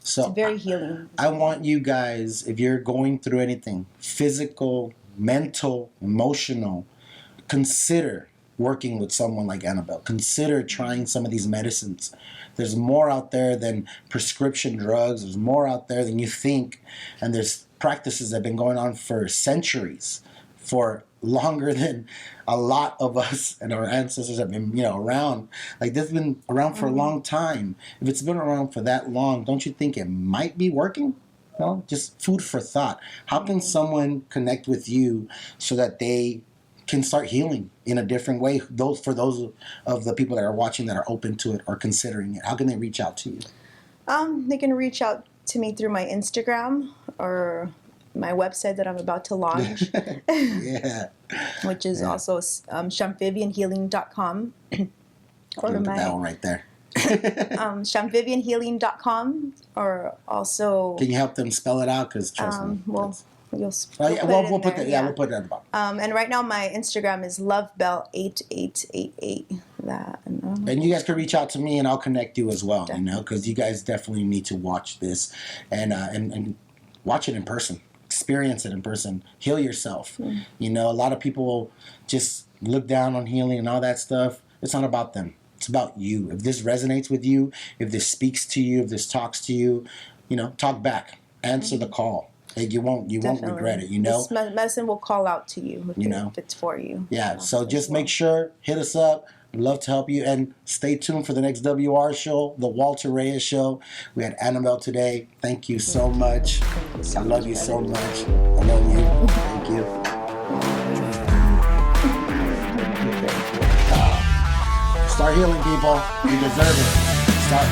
So it's very healing. I want you guys, if you're going through anything, physical, mental, emotional, consider working with someone like Anabel. Consider trying some of these medicines. There's more out there than prescription drugs. There's more out there than you think. And there's practices that have been going on for centuries, for longer than a lot of us and our ancestors have been, around. Like, this has been around for a long time. If it's been around for that long, don't you think it might be working? No, just food for thought. How can someone connect with you so that they can start healing in a different way? For those of the people that are watching that are open to it or considering it, how can they reach out to you? They can reach out to me through my Instagram or my website that I'm about to launch. Yeah. Which is also shamphibianhealing.com. Or put that one right there. Shamphibianhealing.com, or also... Can you help them spell it out? Because trust me. We'll we'll put it at the bottom. And right now my Instagram is lovebell8888. And you guys can reach out to me and I'll connect you as well, because you guys definitely need to watch this and watch it in person. Experience it in person. Heal yourself. A lot of people just look down on healing and all that stuff. It's not about them. It's about you. If this resonates with you, if this speaks to you, if this talks to you, talk back. Answer the call. Like, you won't regret it. This medicine will call out to you if it's for you. Yeah. So just make sure, hit us up. We'd love to help you, and stay tuned for the next WR show, the Walter Reyes Show. We had Anabel today. Thank you so much. I love you so much. I love you. Thank you. Start healing, people. You deserve it. Start.